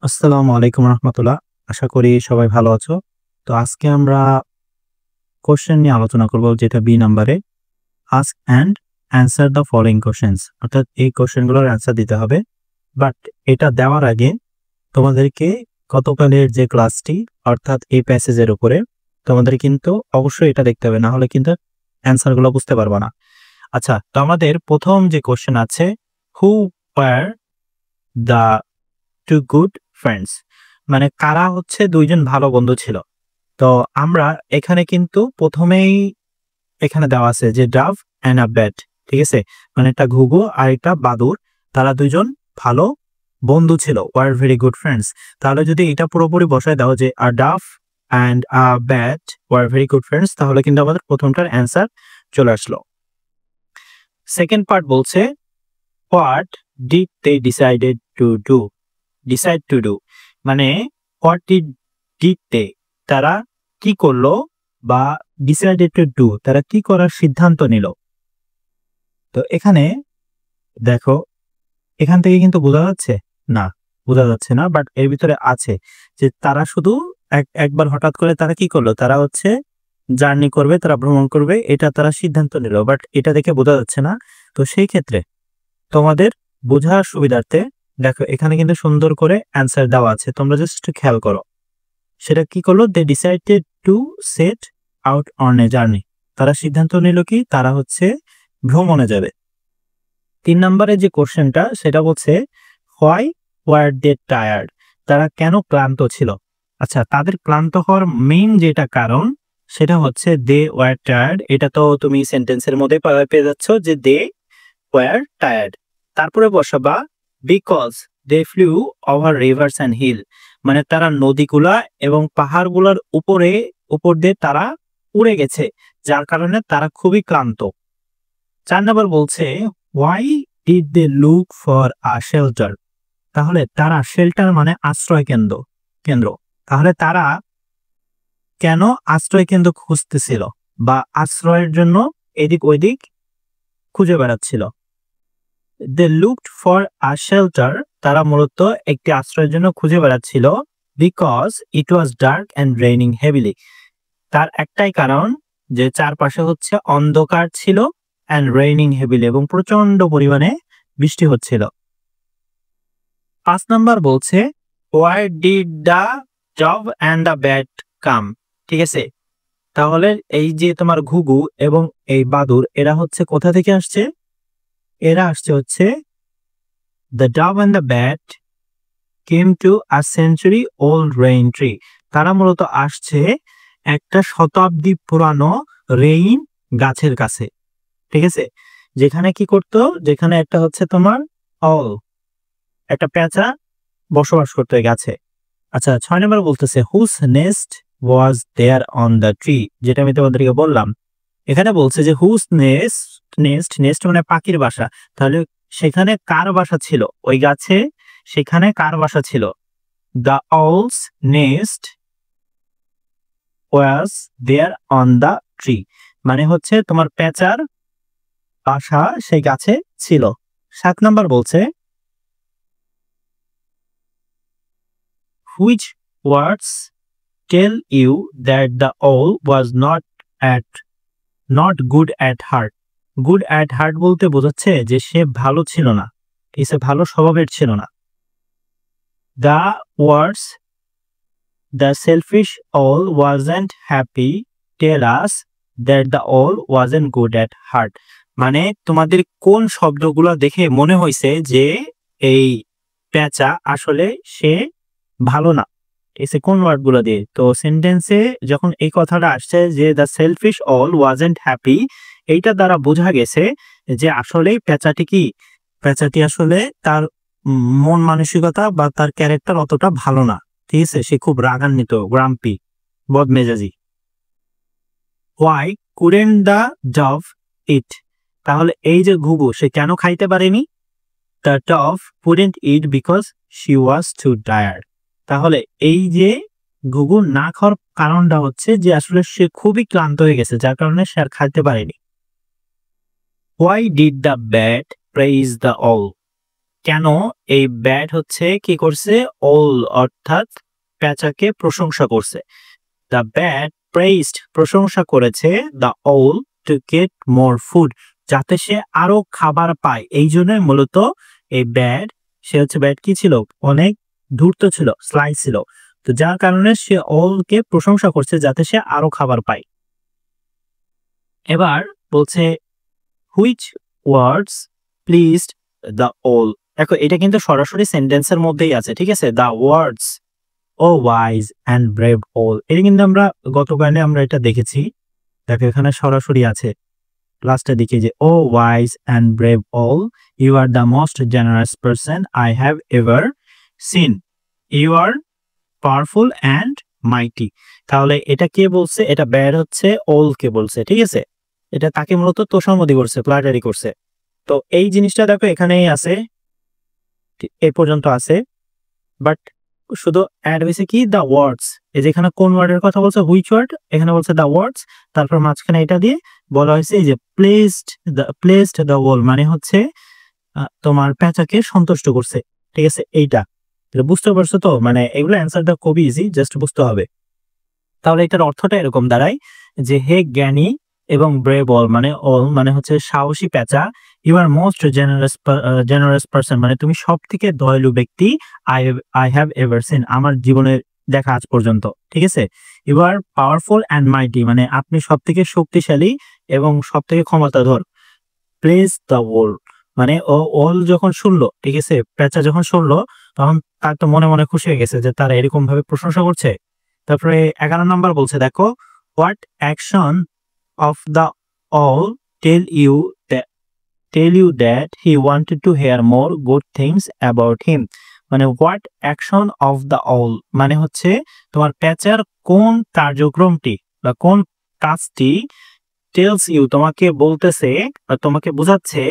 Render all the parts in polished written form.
আসসালামু আলাইকুম রহমতুল্লাহ। আশা করি সবাই ভালো আছো। তো আজকে আমরা কোশ্চেন নিয়ে আলোচনা করব, যেটা বি নাম্বারে। Ask and answer the following questions, অর্থাৎ এই কোশ্চেনগুলোর অ্যান্সার দিতে হবে। বাট এটা দেওয়ার আগে তোমাদেরকে গতকালের যে ক্লাসটি, অর্থাৎ এই প্যাসেজের উপরে, তোমাদের কিন্তু অবশ্যই এটা দেখতে হবে, না হলে কিন্তু অ্যান্সারগুলো বুঝতে পারবে না। আচ্ছা, তো আমাদের প্রথম যে কোশ্চেন আছে, who were the two good friends, মানে কারা হচ্ছে দুইজন ভালো বন্ধু ছিল। তো আমরা এখানে কিন্তু প্রথমেই এখানে দেওয়া আছে যে ডাভ অ্যান্ড আ ব্যাট, ঠিক আছে, মানে একটা ঘুঘু আর একটা বাদুর, তারা দুইজন ভালো বন্ধু ছিল, ওয়ার ভেরি গুড ফ্রেন্ডস। তাহলে যদি এটা পুরোপুরি বসায় দাও যে a dove and a bat were very good friends, তাহলে কিন্তু আমাদের প্রথমটার অ্যান্সার চলে আসলো। সেকেন্ড পার্ট বলছে what did they decided to do, decide to do, মানে হোয়াট ডিড দে, তারা কি করলো, বা ডিসাইডেড টু ডু, তারা কি করার সিদ্ধান্ত নিল। তো এখানে দেখো, এখান থেকে কিন্তু বোঝা যাচ্ছে না, বোঝা যাচ্ছে না, বাট এর ভিতরে আছে যে তারা শুধু একবার হঠাৎ করে তারা কি করলো, তারা হচ্ছে জার্নি করবে, তারা ভ্রমণ করবে, এটা তারা সিদ্ধান্ত নিল, বাট এটা দেখে বোঝা যাচ্ছে না। তো সেই ক্ষেত্রে তোমাদের বোঝার সুবিধার্থে দেখো, এখানে কিন্তু সুন্দর করে অ্যান্সার দেওয়া আছে, তোমরা জাস্ট একটু খেয়াল করো। সেটা কি করলো, they decided to set out on a journey, তারা সিদ্ধান্ত নিল কি, তারা হচ্ছে ভ্রমণে যাবে। 3 নম্বরে যে কোশ্চেনটা, সেটা বলছে হোয়াই ওয়ার দে টায়ার্ড, তারা কেন ক্লান্ত ছিল। আচ্ছা, তাদের ক্লান্ত হওয়ার মেইন যেটা কারণ, সেটা হচ্ছে দে ওয়ার টায়ার্ড। এটা তো তুমি সেন্টেন্সের মধ্যে পেয়ে যাচ্ছ যে দে ওয়ার টায়ার্ড। তারপরে বসাবা because they flew over rivers and hill, মানে তারা নদীগুলা এবং পাহাড়গুলোর উপর দিয়ে তারা উড়ে গেছে, যার কারণে তারা খুবই ক্লান্ত। 4 নম্বর বলছে why did they look for a shelter, তাহলে তারা শেল্টার মানে আশ্রয় কেন্দ্র, তাহলে তারা কেন আশ্রয় কেন্দ্র খুঁজতেছিল বা আশ্রয়ের জন্য এদিক ওইদিক খুঁজে বেড়াচ্ছিল। They looked for a shelter, তারা মূলত একটি আশ্রয়ের জন্য খুঁজে বেড়াচ্ছিল, because it was dark and raining heavily, তার একটাই কারণ যে চারপাশে হচ্ছে অন্ধকার ছিল, অ্যান্ড রেইনিং হেভিলি, এবং প্রচন্ড পরিমাণে বৃষ্টি হচ্ছিল। 5 নাম্বার বলছে where did the dove and the bat come, ঠিক আছে, তাহলে এই যে তোমার ঘুঘু এবং এই বাদুর, এরা হচ্ছে কোথা থেকে আসছে, এরা আসছে হচ্ছে the dove and the bat came to a century old rain tree, তারা মূলত আসছে একটা শতাব্দী পুরানো রেইন গাছের কাছে, ঠিক আছে, যেখানে কি করতো, যেখানে একটা হচ্ছে তোমার একটা পেঁচা বসবাস করতো এই গাছে। আচ্ছা, 6 নম্বর বলতেছে whose nest was there on the tree, যেটা আমি তোমাদেরকে বললাম। এখানে বলছে যে হুজ নেস্ট মানে পাখির বাসা, তাহলে সেখানে কার বাসা ছিল ওই গাছে, সেখানে কার বাসা ছিল, the owl's nest was there on the tree, মানে হচ্ছে তোমার পেঁচার বাসা সেই গাছে ছিল। 7 নম্বর বলছে which words tell you that the owl was not good at heart, good at heart বলতে বোঝাচ্ছে যে সে ভালো ছিল না, সে ভালো স্বভাবের ছিল না। The words the selfish owl wasn't happy tell us that the owl wasn't good at heart, মানে তোমাদের কোন শব্দগুলো দেখে মনে হয়েছে যে এই পেঁচা আসলে সে ভালো না, এসে কোন ওয়ার্ড গুলো দিয়ে। তো সেন্টেন্সে যখন এই কথাটা আসছে যে the selfish owl wasn't happy, এইটা দ্বারা বোঝা গেছে যে আসলে পেঁচাটি আসলে তার মন মানসিকতা বা তার ক্যারেক্টার অতটা ভালো না, ঠিক আছে, সে খুব রাগান্বিত, গ্রাম্পি, বদমেজাজি। হোয়াই কুডেন্ট দ্য ডভ ইট, তাহলে এই যে ঘুঘু সে কেন খাইতে পারেনি, the Dove couldn't it because she was two tired, তাহলে এই যে ঘুঘু না খাওয়ার কারণটা হচ্ছে যে আসলে সে খুবই ক্লান্ত হয়ে গেছে, যার কারণে সে আর খাইতে পারেনি। Why did the bat praise the all, কেন এই ব্যাড হচ্ছে কি করছে, ওল অর্থাৎ পেঁচাকে প্রশংসা করছে। দ্য ব্যাড প্রেইজড প্রশংসা করেছে দ্য ওল টু গেট মোর ফুড, যাতে সে আরো খাবার পায়। এই জন্য মূলত এই ব্যাড, সে হচ্ছে ব্যাড কি ছিল, অনেক ধূর্ত ছিল, স্লাইস ছিল, তো যার কারণে সে ওলকে প্রশংসা করছে যাতে সে আরো খাবার পায়। এবার বলছে হুইচ ওয়ার্ডস প্লিজড দ্য ওল। দেখো এটা কিন্তু সরাসরি সেন্টেন্সের মধ্যেই আছে, ঠিক আছে। The words O wise and brave owl, এটা কিন্তু আমরা গতকালে আমরা এটা দেখেছি। দেখো এখানে সরাসরি আছে লাস্টের দিকে যে O wise and brave owl, you are the most generous person I have ever seen, you are powerful and mighty. তাহলে এটা কে বলছে, এটা ব্যাড হচ্ছে ওল কে বলছে, ঠিক আছে। এটা তাকে মূলত তোষামোদী করছে, ফ্ল্যাটারি করছে। তো এই জিনিসটা দেখো এখানেই আছে, এই পর্যন্ত আছে, বাট শুধু অ্যাড হয়েছে কি দ্য ওয়ার্ডস। এই যেখানে কোন ওয়ার্ডের কথা বলছে, হুইচ ওয়ার্ড, এখানে বলছে দ্য ওয়ার্ডস, তারপর মাঝখানে এটা দিয়ে বলা হয়েছে এই যে প্লেসড দ্য ওল, মানে হচ্ছে তোমার পেঁচাকে সন্তুষ্ট করছে, ঠিক আছে। এইটা বুঝতে পারছো তো, মানে এগুলো অ্যান্সারটা খুবই ইজি, জাস্ট বুঝতে হবে। তাহলে এটার অর্থটা এরকম দাঁড়ায় যে হে জ্ঞানী এবং ব্রেভ অল, মানে অল মানে হচ্ছে সাহসী পেঁচা, you are most generous person, মানে তুমি সব থেকে দয়ালু ব্যক্তি, আই হ্যাভ এভার সিন, আমার জীবনের দেখা আজ পর্যন্ত, ঠিক আছে। ইউ আর পাওয়ারফুল অ্যান্ড মাইটি, মানে আপনি সব থেকে শক্তিশালী এবং সব থেকে ক্ষমতাধর। প্লেস দ্য ওল, মানে ওল যখন শুনলো, ঠিক আছে, পেঁচা যখন শুনলো, তখন তার তো মনে মনে খুশি হয়ে গেছে যে তারা এরকম ভাবে প্রশংসা করছে। তারপরে 11 নম্বর বলছে দেখো, what action of the owl tell you that he wanted to hear more good things about him, মানে what action of the owl মানে হচ্ছে তোমার পেঁচার কোন কার্যক্রমটি বা কোন কাজটি টেলস ইউ তোমাকে বলতেছে বা তোমাকে বোঝাচ্ছে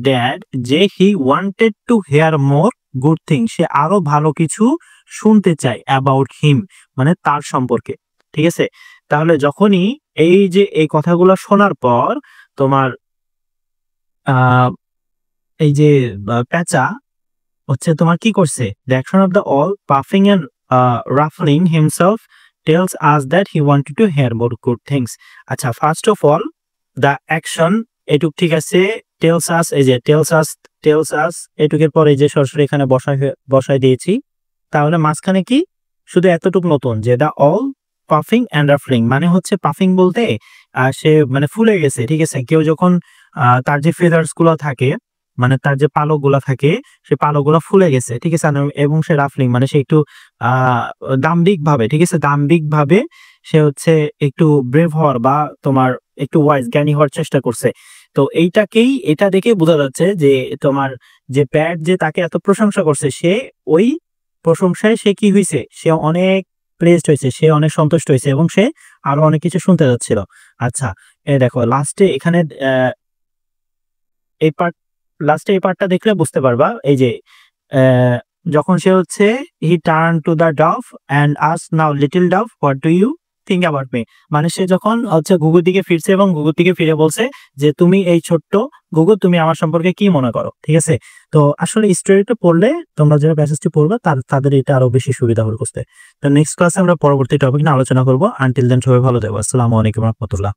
দ্যাট যে he wanted to hear more good thing, সে আরো ভালো কিছু শুনতে চায় অ্যাবাউট হিম, মানে তার সম্পর্কে, ঠিক আছে। তাহলে যখনই এই যে এই কথাগুলো শোনার পর তোমার এই যে পেঁচা হচ্ছে তোমার কি করছে, the action of the owl puffing and ruffling himself tells us that he wanted to hear more good things. আচ্ছা, first of all the action, এটুক ঠিক আছে, টেলস আস, এই যে টেলস আস এটুকের পরে যে সরাসরি এখানে বসায় দিয়েছি। তাহলে মাঝখানে কি শুধু এতটুকু নতুন যে দ্য অল পাফিং অ্যান্ড রাফলিং, মানে হচ্ছে পাফিং বলতে সে মানে ফুলে গেছে, ঠিক আছে। কেউ যখন তার যে ফেদার্স গুলো থাকে, মানে তার যে পালক গুলা থাকে, সে পালক গুলা ফুলে গেছে, ঠিক আছে। এবং সে রাফলিং মানে সে একটু দাম্ভিক ভাবে, ঠিক আছে, দাম্ভিক ভাবে সে হচ্ছে একটু ব্রেভ হওয়ার বা তোমার একটু ওয়াইজ জ্ঞানী হওয়ার চেষ্টা করছে। তো এটা দেখেই বোঝা যাচ্ছে যে তোমার যে ব্যাড যে তাকে এত প্রশংসা করছে, সে ওই প্রশংসায় সে কি হয়েছে, সে অনেক প্লেসড হয়েছে, সে অনেক সন্তুষ্ট হয়েছে এবং সে আরো অনেক কিছু শুনতে যাচ্ছিল। আচ্ছা, দেখো লাস্টে এখানে এই পার্টটা দেখলে বুঝতে পারবা, এই যে যখন সে হচ্ছে he turn to the dove and ask now little dove what do you think about me, মানে সে যখন হচ্ছে ঘুঘুর দিকে ফিরছে এবং ঘুঘুর দিকে ফিরে বলছে যে তুমি এই ছোট্ট ঘুঘু, তুমি আমার সম্পর্কে কি মনে করো, ঠিক আছে। তো আসলে স্টোরিটা পড়লে তোমরা যারা প্যাসেজটি পড়বে তাদের এটা আরো বেশি সুবিধা হবে বুঝতে। তো নেক্সট ক্লাসে আমরা পরবর্তী টপিক নিয়ে আলোচনা করবো। আনটিল দেন সবাই ভালো থাকো, আসসালামু আলাইকুম রহমতুল্লাহ।